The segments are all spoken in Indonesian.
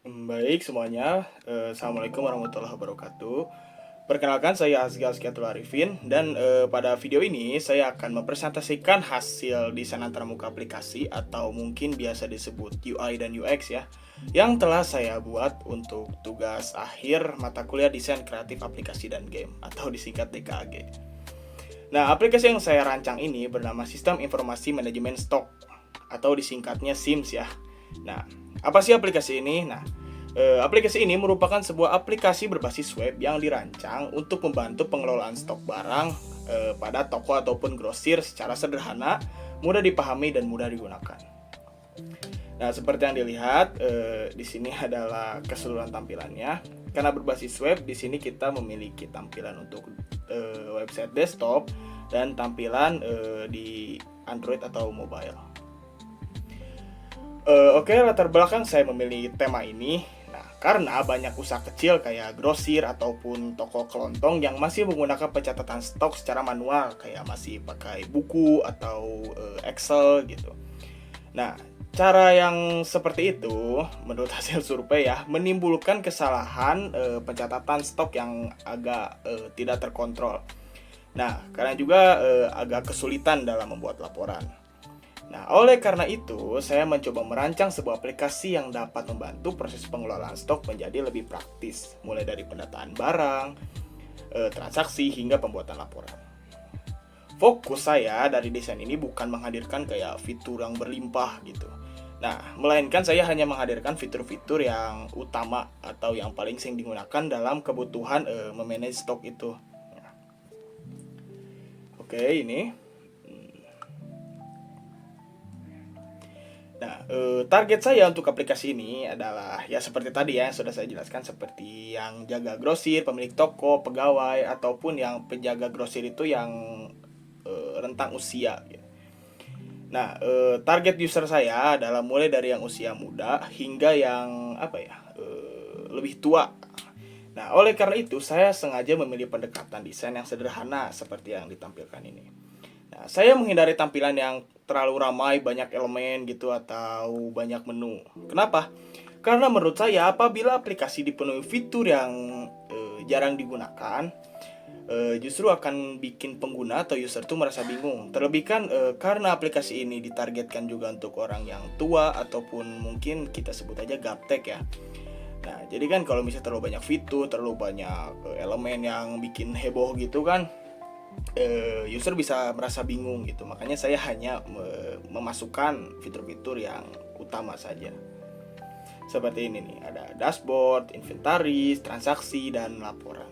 Baik semuanya, Assalamualaikum warahmatullahi wabarakatuh. Perkenalkan saya Azgal Skiatul Arifin dan pada video ini saya akan mempresentasikan hasil desain antarmuka aplikasi atau mungkin biasa disebut UI dan UX ya, yang telah saya buat untuk tugas akhir mata kuliah desain kreatif aplikasi dan game atau disingkat DKAG. Nah, aplikasi yang saya rancang ini bernama Sistem Informasi Manajemen Stok atau disingkatnya SIMS ya. Nah, apa sih aplikasi ini? Aplikasi ini merupakan sebuah aplikasi berbasis web yang dirancang untuk membantu pengelolaan stok barang pada toko ataupun grosir secara sederhana, mudah dipahami dan mudah digunakan. Nah, seperti yang dilihat di sini adalah keseluruhan tampilannya. Karena berbasis web, di sini kita memiliki tampilan untuk website desktop dan tampilan di Android atau mobile. Oke, latar belakang saya memilih tema ini. Nah, karena banyak usaha kecil kayak grosir ataupun toko kelontong yang masih menggunakan pencatatan stok secara manual, kayak masih pakai buku atau Excel gitu. Nah, cara yang seperti itu, menurut hasil survei ya, menimbulkan kesalahan pencatatan stok yang agak tidak terkontrol. Nah, karena juga agak kesulitan dalam membuat laporan. Nah, oleh karena itu, saya mencoba merancang sebuah aplikasi yang dapat membantu proses pengelolaan stok menjadi lebih praktis, mulai dari pendataan barang, transaksi, hingga pembuatan laporan. Fokus saya dari desain ini bukan menghadirkan kayak fitur yang berlimpah gitu. Nah, melainkan saya hanya menghadirkan fitur-fitur yang utama atau yang paling sering digunakan dalam kebutuhan memanage stok itu. Oke, ini. Nah, target saya untuk aplikasi ini adalah ya seperti tadi ya yang sudah saya jelaskan, seperti yang jaga grosir, pemilik toko, pegawai, ataupun yang penjaga grosir itu yang rentang usia. Gitu. Nah, target user saya adalah mulai dari yang usia muda hingga yang lebih tua. Nah, oleh karena itu saya sengaja memilih pendekatan desain yang sederhana seperti yang ditampilkan ini. Nah, saya menghindari tampilan yang terlalu ramai, banyak elemen gitu atau banyak menu. Kenapa? Karena menurut saya apabila aplikasi dipenuhi fitur yang jarang digunakan, justru akan bikin pengguna atau user tuh merasa bingung. Terlebih kan karena aplikasi ini ditargetkan juga untuk orang yang tua ataupun mungkin kita sebut aja gaptek ya. Nah, jadi kan kalau misalnya terlalu banyak fitur, terlalu banyak elemen yang bikin heboh gitu kan, user bisa merasa bingung gitu. Makanya saya hanya memasukkan fitur-fitur yang utama saja. Seperti ini nih, ada dashboard, inventaris, transaksi, dan laporan.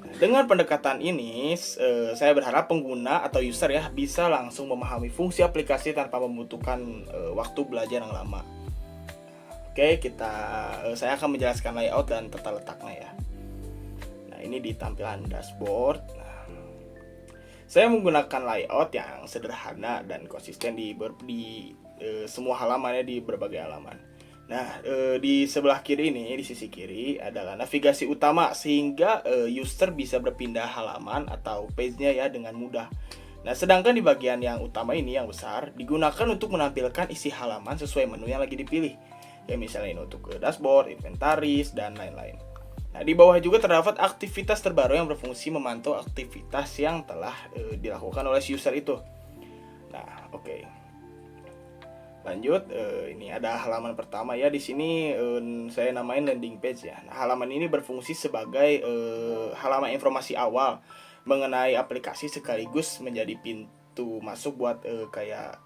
Nah, dengan pendekatan ini, saya berharap pengguna atau user ya bisa langsung memahami fungsi aplikasi tanpa membutuhkan waktu belajar yang lama. Oke, saya akan menjelaskan layout dan tata letaknya ya. Nah, ini di tampilan dashboard. Saya menggunakan layout yang sederhana dan konsisten di semua halamannya, di berbagai halaman. Nah, di sebelah kiri ini, di sisi kiri adalah navigasi utama sehingga user bisa berpindah halaman atau page-nya ya dengan mudah. Nah, sedangkan di bagian yang utama ini yang besar digunakan untuk menampilkan isi halaman sesuai menu yang lagi dipilih. Ya misalnya ini untuk dashboard, inventaris, dan lain-lain. Nah, di bawah juga terdapat aktivitas terbaru yang berfungsi memantau aktivitas yang telah dilakukan oleh si user itu. Nah, oke. Lanjut, ini ada halaman pertama ya. Di sini saya namain landing page ya. Nah, halaman ini berfungsi sebagai halaman informasi awal mengenai aplikasi sekaligus menjadi pintu masuk buat kayak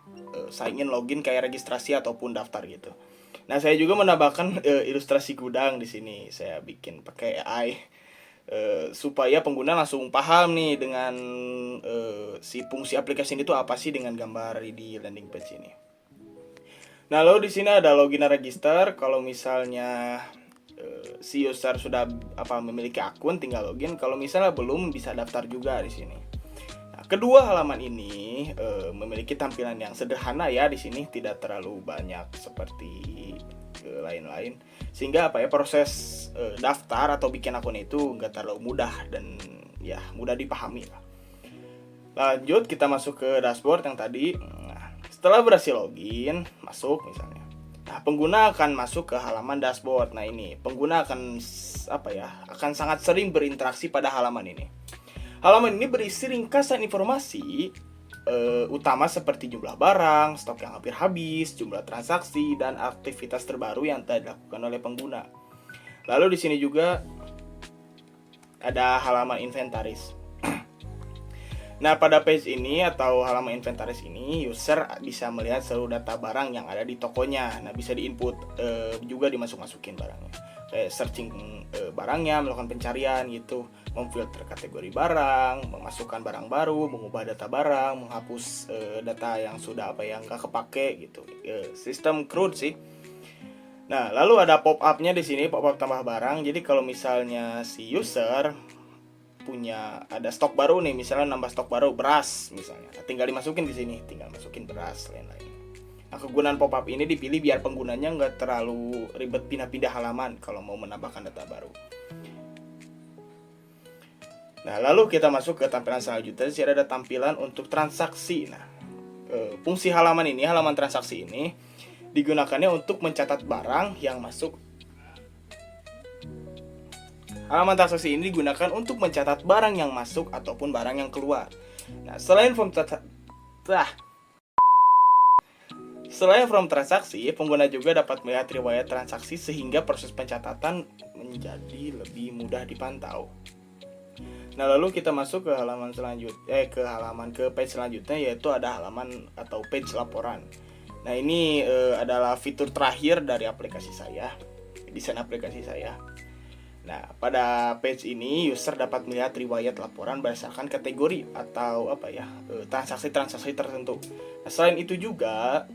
sign in, login, kayak registrasi ataupun daftar gitu. Nah, saya juga menambahkan ilustrasi gudang di sini. Saya bikin pakai AI supaya pengguna langsung paham nih dengan si fungsi aplikasi ini tuh apa sih dengan gambar di landing page ini. Nah, lalu di sini ada login dan register. Kalau misalnya si user sudah memiliki akun, tinggal login. Kalau misalnya belum, bisa daftar juga di sini. Nah, kedua halaman ini memiliki tampilan yang sederhana ya. Di sini tidak terlalu banyak seperti lain-lain, sehingga proses daftar atau bikin akun itu nggak terlalu mudah dan ya mudah dipahami lah. Lanjut, kita masuk ke dashboard yang tadi. Nah, setelah berhasil login, masuk misalnya. Nah, Nah, pengguna akan masuk ke halaman dashboard. Nah, ini pengguna akan akan sangat sering berinteraksi pada halaman ini. Halaman ini berisi ringkasan informasi utama seperti jumlah barang, stok yang hampir habis, jumlah transaksi, dan aktivitas terbaru yang telah dilakukan oleh pengguna. Lalu di sini juga ada halaman inventaris. Nah, pada page ini atau halaman inventaris ini, user bisa melihat seluruh data barang yang ada di tokonya. Nah, bisa diinput juga dimasuk-masukin barangnya. Kayak searching barangnya, melakukan pencarian gitu, memfilter kategori barang, memasukkan barang baru, mengubah data barang, menghapus data yang sudah nggak kepake gitu. Sistem CRUD sih. Nah, lalu ada pop-up-nya di sini, pop-up tambah barang. Jadi kalau misalnya si user punya ada stok baru nih, misalnya nambah stok baru beras misalnya, nah, tinggal dimasukin di sini, tinggal masukin beras lain-lain. Nah, kegunaan pop-up ini dipilih biar penggunanya nggak terlalu ribet pindah-pindah halaman kalau mau menambahkan data baru. Nah, lalu kita masuk ke tampilan selanjutnya. Di sini ada tampilan untuk transaksi. Nah, fungsi halaman transaksi ini digunakannya untuk mencatat barang yang masuk. Halaman transaksi ini digunakan untuk mencatat barang yang masuk ataupun barang yang keluar. Nah, selain form transaksi, pengguna juga dapat melihat riwayat transaksi sehingga proses pencatatan menjadi lebih mudah dipantau. Nah, lalu kita masuk ke halaman ke page selanjutnya, yaitu ada halaman atau page laporan. Nah, ini adalah fitur terakhir dari aplikasi saya, desain aplikasi saya. Nah, pada page ini user dapat melihat riwayat laporan berdasarkan kategori atau transaksi-transaksi tertentu. Nah, selain itu juga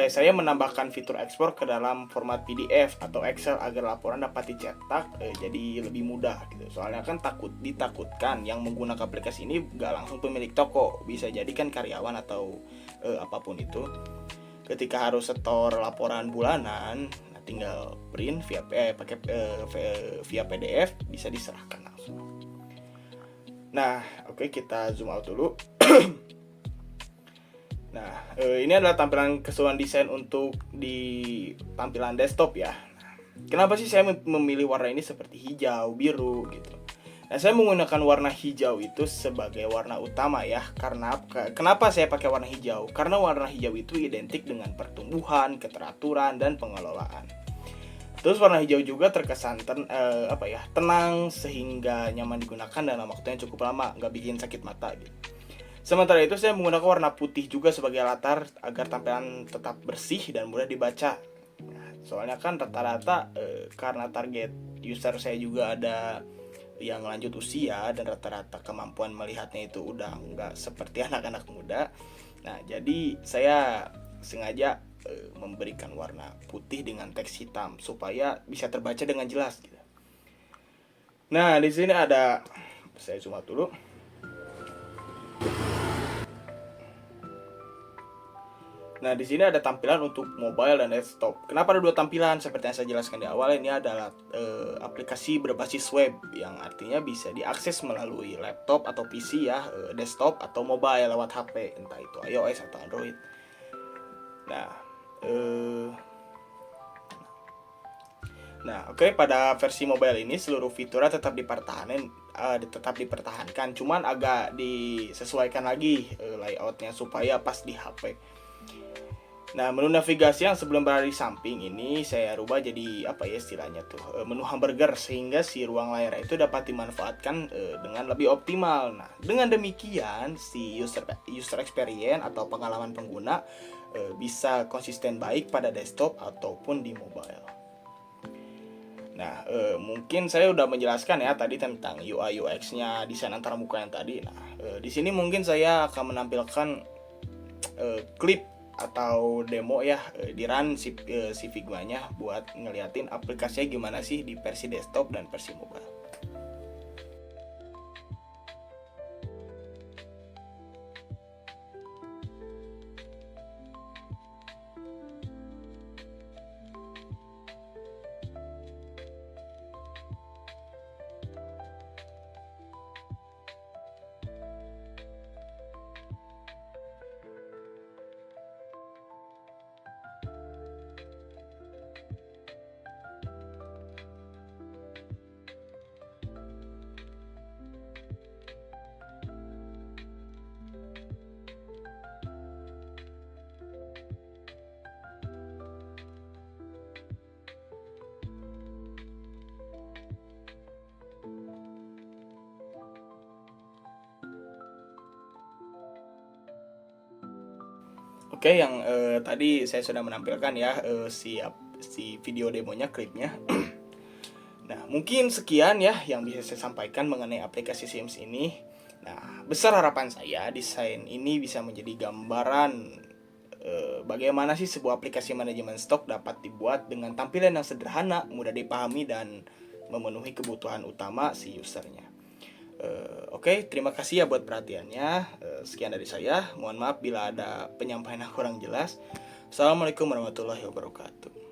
saya menambahkan fitur ekspor ke dalam format PDF atau Excel agar laporan dapat dicetak jadi lebih mudah gitu. Soalnya kan ditakutkan yang menggunakan aplikasi ini gak langsung pemilik toko, bisa jadi kan karyawan atau apapun itu. Ketika harus setor laporan bulanan, tinggal print via PDF, bisa diserahkan langsung. Nah, oke, kita zoom out dulu. Nah, ini adalah tampilan keseluruhan desain untuk di tampilan desktop ya. Kenapa sih saya memilih warna ini seperti hijau, biru gitu? Nah, saya menggunakan warna hijau itu sebagai warna utama ya. Kenapa saya pakai warna hijau? Karena warna hijau itu identik dengan pertumbuhan, keteraturan, dan pengelolaan. Terus warna hijau juga terkesan tenang sehingga nyaman digunakan dalam waktu yang cukup lama, nggak bikin sakit mata gitu. Sementara itu saya menggunakan warna putih juga sebagai latar agar tampilan tetap bersih dan mudah dibaca. Soalnya kan rata-rata karena target user saya juga ada yang lanjut usia dan rata-rata kemampuan melihatnya itu udah nggak seperti anak-anak muda. Nah, jadi saya sengaja memberikan warna putih dengan teks hitam supaya bisa terbaca dengan jelas gitu. Nah, di sini saya zoom out dulu. Nah, di sini ada tampilan untuk mobile dan desktop. Kenapa ada dua tampilan? Seperti yang saya jelaskan di awal, ini adalah aplikasi berbasis web yang artinya bisa diakses melalui laptop atau PC ya, desktop atau mobile lewat HP, entah itu iOS atau Android. Pada versi mobile ini seluruh fiturnya tetap dipertahankan, cuman agak disesuaikan lagi layoutnya supaya pas di HP. Nah, menu navigasi yang sebelum berada di samping ini saya rubah jadi menu hamburger sehingga si ruang layar itu dapat dimanfaatkan dengan lebih optimal. Nah, dengan demikian si user experience atau pengalaman pengguna bisa konsisten baik pada desktop ataupun di mobile. Nah, mungkin saya udah menjelaskan ya tadi tentang UI UX-nya desain antarmuka yang tadi. Nah, di sini mungkin saya akan menampilkan klip atau demo ya di run si Figma-nya buat ngeliatin aplikasinya gimana sih di versi desktop dan versi mobile. Oke, yang tadi saya sudah menampilkan ya si video demonya, klipnya. Nah, mungkin sekian ya yang bisa saya sampaikan mengenai aplikasi Sims ini. Nah, besar harapan saya desain ini bisa menjadi gambaran bagaimana sih sebuah aplikasi manajemen stok dapat dibuat dengan tampilan yang sederhana, mudah dipahami, dan memenuhi kebutuhan utama si usernya. Oke, terima kasih ya buat perhatiannya. Sekian dari saya. Mohon maaf bila ada penyampaian yang kurang jelas. Assalamualaikum warahmatullahi wabarakatuh.